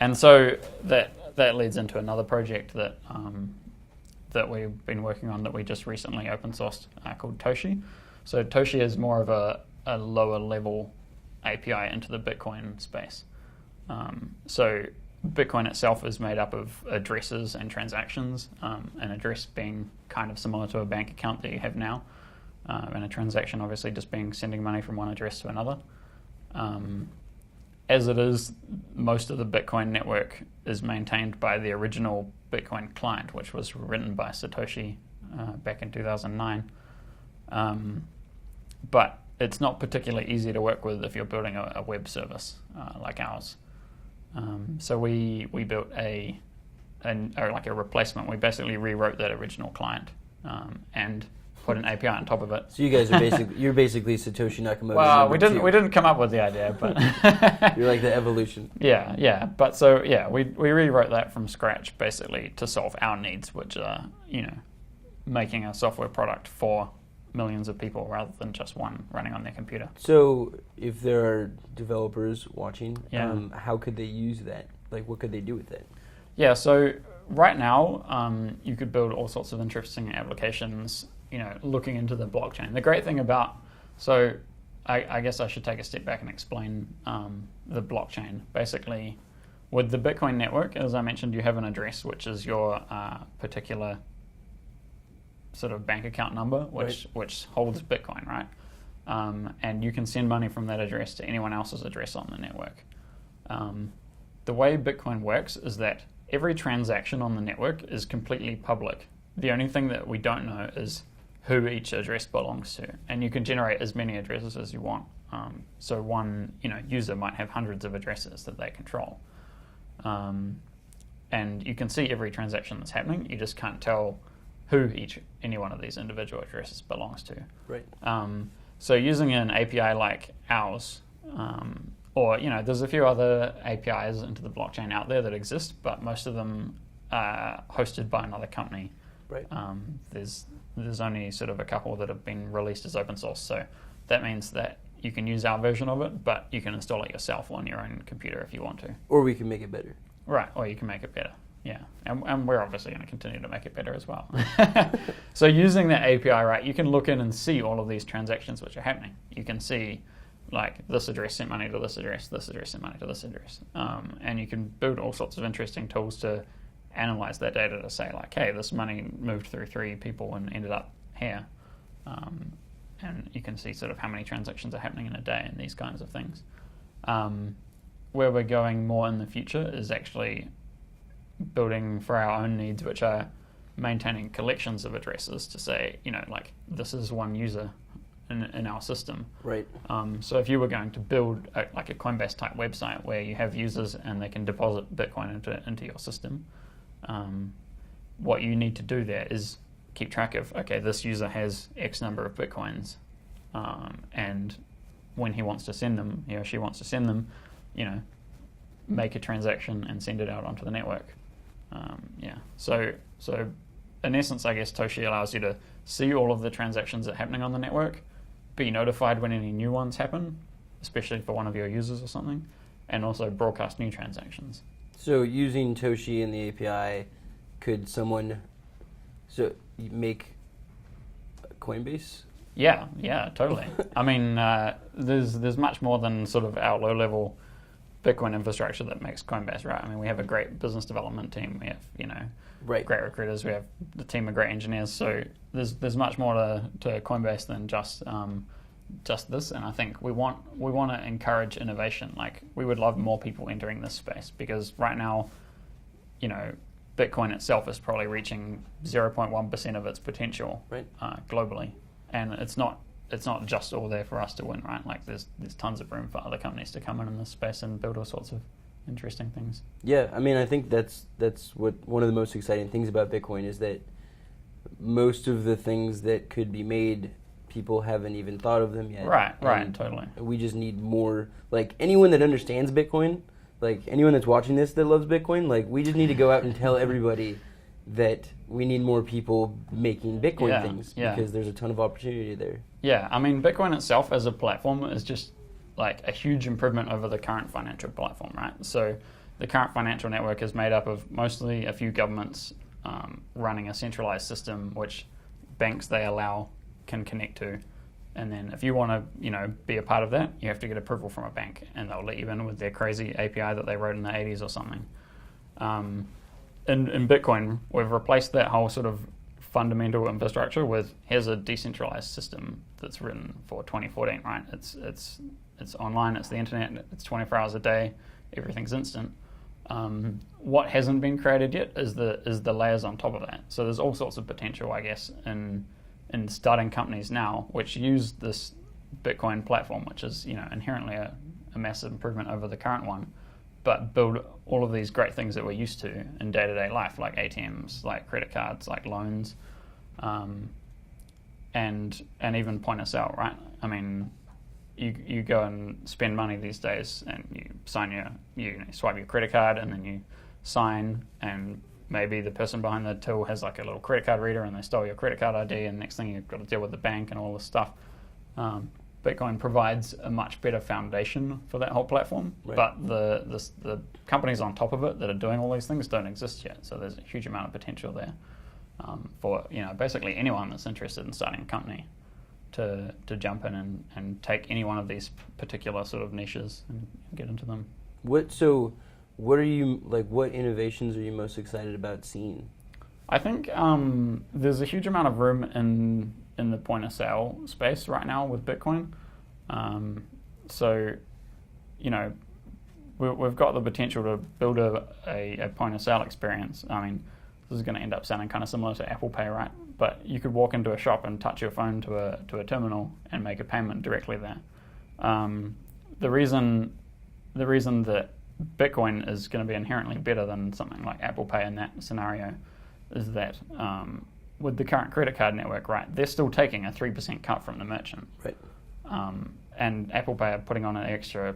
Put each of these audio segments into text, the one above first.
And so that leads into another project that that we've been working on that we just recently open sourced called Toshi. So Toshi is more of a lower level API into the Bitcoin space. So Bitcoin itself is made up of addresses and transactions, an address being kind of similar to a bank account that you have now, and a transaction obviously just being sending money from one address to another. As it is, most of the Bitcoin network is maintained by the original Bitcoin client, which was written by Satoshi back in 2009. But it's not particularly easy to work with if you're building a web service like ours. So we built a replacement. We basically rewrote that original client and put an API on top of it. So you guys are you're basically Satoshi Nakamoto. Well, we didn't come up with the idea, but you're like the evolution. Yeah. But so we rewrote that from scratch basically to solve our needs, which are making a software product for millions of people rather than just one running on their computer. So if there are developers watching, how could they use that? Like, what could they do with it? Yeah, so right now you could build all sorts of interesting applications, looking into the blockchain. The great thing about, so I guess I should take a step back and explain the blockchain. Basically, with the Bitcoin network, as I mentioned, you have an address, which is your particular sort of bank account number, which holds Bitcoin, right? And you can send money from that address to anyone else's address on the network. The way Bitcoin works is that every transaction on the network is completely public. The only thing that we don't know is who each address belongs to, and you can generate as many addresses as you want. So one user might have hundreds of addresses that they control, and you can see every transaction that's happening. You just can't tell who any one of these individual addresses belongs to. Right. So using an API like ours, or there's a few other APIs into the blockchain out there that exist, but most of them are hosted by another company. Right. There's only sort of a couple that have been released as open source, so that means that you can use our version of it, but you can install it yourself on your own computer if you want to. Or we can make it better. Right, or you can make it better. Yeah, and we're obviously going to continue to make it better as well. So using that API, right, you can look in and see all of these transactions which are happening. You can see, like, this address sent money to this address sent money to this address. And you can build all sorts of interesting tools to analyze that data to say, like, hey, this money moved through 3 people and ended up here. And you can see sort of how many transactions are happening in a day and these kinds of things. Where we're going more in the future is actually building for our own needs, which are maintaining collections of addresses to say, like, this is one user in our system. Right. So if you were going to build a Coinbase type website where you have users and they can deposit Bitcoin into your system, what you need to do there is keep track of, okay, this user has X number of Bitcoins, and when he wants to send them, he or she wants to send them, make a transaction and send it out onto the network. So in essence, I guess Toshi allows you to see all of the transactions that are happening on the network, be notified when any new ones happen, especially for one of your users or something, and also broadcast new transactions. So using Toshi and the API, could someone make Coinbase? Yeah, totally. I mean, there's much more than sort of our low-level Bitcoin infrastructure that makes Coinbase, right? I mean, we have a great business development team. We have, great recruiters. We have the team of great engineers. So there's much more to Coinbase than just this. And I think we want to encourage innovation. Like, we would love more people entering this space, because right now, Bitcoin itself is probably reaching 0.1% of its potential, right, globally, and it's not just all there for us to win, right? Like, there's tons of room for other companies to come in this space and build all sorts of interesting things. Yeah, I mean, I think that's what one of the most exciting things about Bitcoin is that most of the things that could be made, people haven't even thought of them yet. Right, totally. We just need more, like, anyone that understands Bitcoin, like, anyone that's watching this that loves Bitcoin, like, we just need to go out and tell everybody that we need more people making Bitcoin things, because there's a ton of opportunity there. Yeah, I mean, Bitcoin itself as a platform is just like a huge improvement over the current financial platform, right? So the current financial network is made up of mostly a few governments running a centralized system which banks they allow can connect to. And then if you want to, be a part of that, you have to get approval from a bank, and they'll let you in with their crazy API that they wrote in the 80s or something. In Bitcoin, we've replaced that whole sort of fundamental infrastructure with, here's a decentralized system that's written for 2014, right? It's online, it's the internet, it's 24 hours a day, everything's instant. What hasn't been created yet is the layers on top of that. So there's all sorts of potential, I guess, in starting companies now which use this Bitcoin platform, which is inherently a massive improvement over the current one, but build all of these great things that we're used to in day-to-day life, like ATMs, like credit cards, like loans, and even point of sale, right? I mean, you go and spend money these days, and you sign you swipe your credit card, and then you sign, and maybe the person behind the till has like a little credit card reader, and they stole your credit card ID, and next thing you've got to deal with the bank and all this stuff. Bitcoin provides a much better foundation for that whole platform, right. But the companies on top of it that are doing all these things don't exist yet. So there's a huge amount of potential there for basically anyone that's interested in starting a company to jump in and take any one of these particular sort of niches and get into them. What innovations are you most excited about seeing? I think there's a huge amount of room in the point of sale space right now with Bitcoin. We've got the potential to build a point of sale experience. I mean, this is going to end up sounding kind of similar to Apple Pay, right? But you could walk into a shop and touch your phone to a terminal and make a payment directly there. The reason that Bitcoin is going to be inherently better than something like Apple Pay in that scenario is that with the current credit card network, right, they're still taking a 3% cut from the merchant. Right. And Apple Pay are putting on an extra,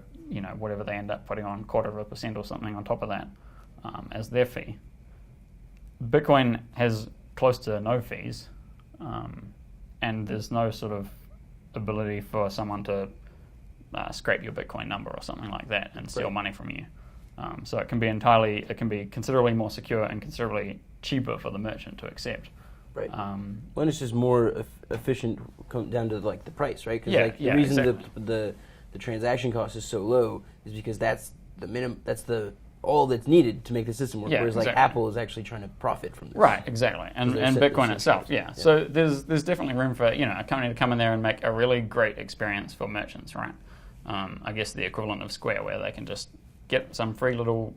whatever they end up putting on, 0.25% or something on top of that as their fee. Bitcoin has close to no fees, and there's no sort of ability for someone to scrape your Bitcoin number or something like that and steal money from you. So it can be considerably more secure and considerably cheaper for the merchant to accept. Right. When it's just more efficient, come down to like the price, right? Because the reason exactly. the transaction cost is so low is because that's the minimum. That's all that's needed to make the system work. Whereas like Apple is actually trying to profit from this. Right. Exactly. And Bitcoin itself. Yeah. So there's definitely room for a company to come in there and make a really great experience for merchants, right? I guess the equivalent of Square, where they can just get some free little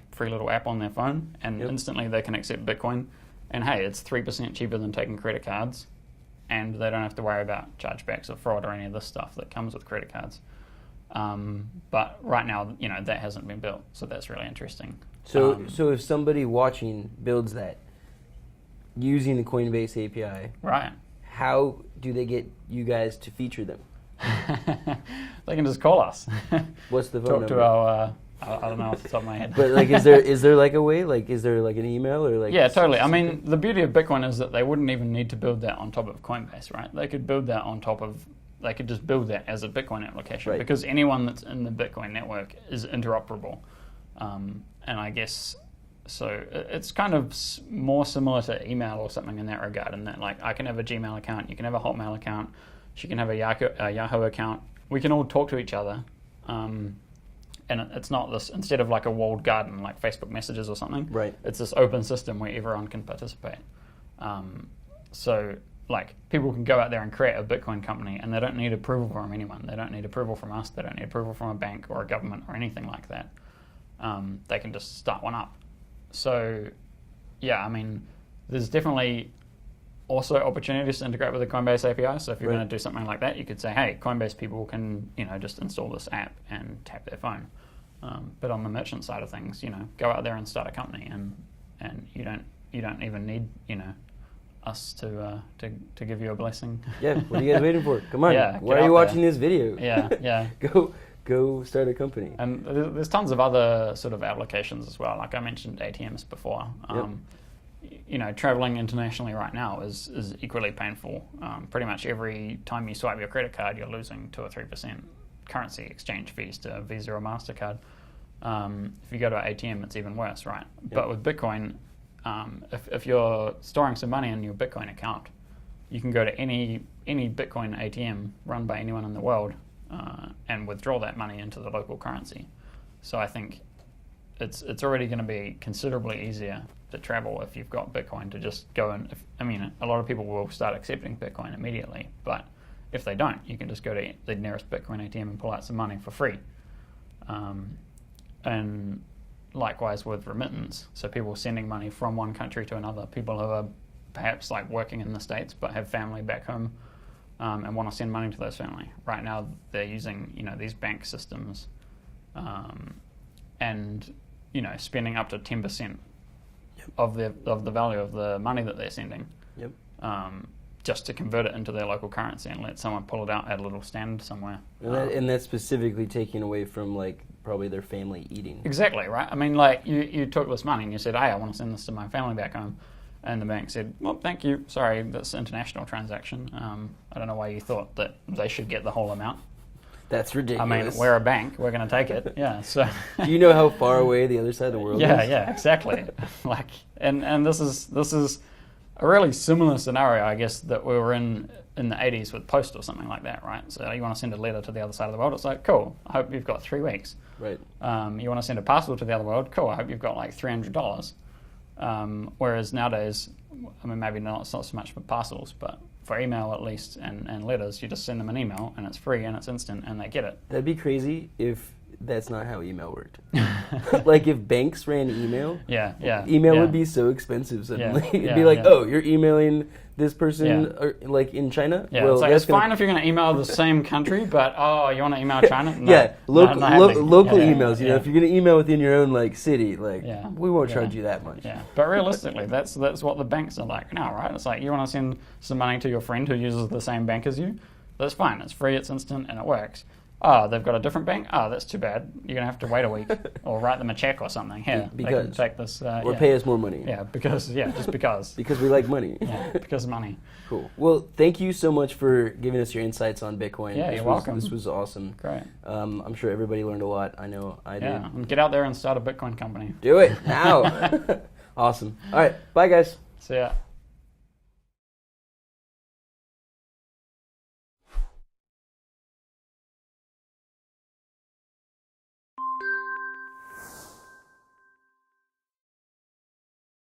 app on their phone, and instantly they can accept Bitcoin. And hey, it's 3% cheaper than taking credit cards, and they don't have to worry about chargebacks or fraud or any of this stuff that comes with credit cards. But right now, that hasn't been built, so that's really interesting. So if somebody watching builds that using the Coinbase API, right? How do they get you guys to feature them? They can just call us. What's the phone number? Talk to our. I don't know off the top of my head. But like, is there like a way? Like, is there like an email or like? Yeah, totally. I mean, the beauty of Bitcoin is that they wouldn't even need to build that on top of Coinbase, right? They could build that on top of. They could just build that as a Bitcoin application, right. Because anyone that's in the Bitcoin network is interoperable, and I guess so. It's kind of more similar to email or something in that regard. In that, like, I can have a Gmail account, you can have a Hotmail account, she can have a Yahoo account. We can all talk to each other. And it's not this, instead of like a walled garden like Facebook messages or something, right. It's this open system where everyone can participate. So like people can go out there and create a Bitcoin company, and they don't need approval from anyone. They don't need approval from us. They don't need approval from a bank or a government or anything like that. They can just start one up. So yeah, I mean, there's definitely also opportunities to integrate with the Coinbase API. So if you're going to do something like that, you could say, hey, Coinbase people can, just install this app and tap their phone. But on the merchant side of things, go out there and start a company, and you don't even need, us to give you a blessing. Yeah, what are you guys waiting for? Come on. Yeah, why are you watching this video? Yeah. Go start a company. And there's tons of other sort of applications as well. Like I mentioned ATMs before. Traveling internationally right now is equally painful. Pretty much every time you swipe your credit card, you're losing 2 or 3% currency exchange fees to Visa or MasterCard. If you go to an ATM, it's even worse, right? Yep. But with Bitcoin, if you're storing some money in your Bitcoin account, you can go to any Bitcoin ATM run by anyone in the world and withdraw that money into the local currency. So I think it's already going to be considerably easier to travel if you've got Bitcoin to just go and, a lot of people will start accepting Bitcoin immediately, but if they don't, you can just go to the nearest Bitcoin ATM and pull out some money for free. And likewise with remittance, so people sending money from one country to another, people who are perhaps like working in the States but have family back home and want to send money to those family. Right now they're using these bank systems and spending up to 10% of the value of the money that they're sending. Yep. Just to convert it into their local currency and let someone pull it out at a little stand somewhere. And that's specifically taking away from probably their family eating. Exactly, right? You took this money and you said, hey, I want to send this to my family back home. And the bank said, well, thank you. Sorry, that's an international transaction. I don't know why you thought that they should get the whole amount. That's ridiculous. We're a bank. We're going to take it. Yeah. So. Do you know how far away the other side of the world is? Yeah, exactly. And this is a really similar scenario, I guess, that we were in the 80s with post or something like that, right? So you want to send a letter to the other side of the world, it's like, cool, I hope you've got 3 weeks. Right. You want to send a parcel to the other world, cool, I hope you've got $300. Whereas nowadays, maybe it's not so much for parcels, but for email at least and letters, you just send them an email and it's free and it's instant and they get it. That'd be crazy if that's not how email worked. If banks ran email, email would be so expensive suddenly. It'd be oh, you're emailing this person in China? Yeah, well, it's fine if you're going to email the same country, but you want to email China? No, local emails. If you're going to email within your own city, we won't charge you that much. Yeah, but realistically, that's what the banks are like now, right? It's like you want to send some money to your friend who uses the same bank as you. That's fine. It's free. It's instant, and it works. Oh, they've got a different bank? Oh, that's too bad. You're going to have to wait a week or write them a check or something. Here, they can take this. Or pay us more money. Yeah, just because. Because we like money. Yeah, because money. Cool. Well, thank you so much for giving us your insights on Bitcoin. Yeah, you're welcome. This was awesome. Great. I'm sure everybody learned a lot. I know I did. Yeah, and get out there and start a Bitcoin company. Do it now. Awesome. All right. Bye, guys. See ya.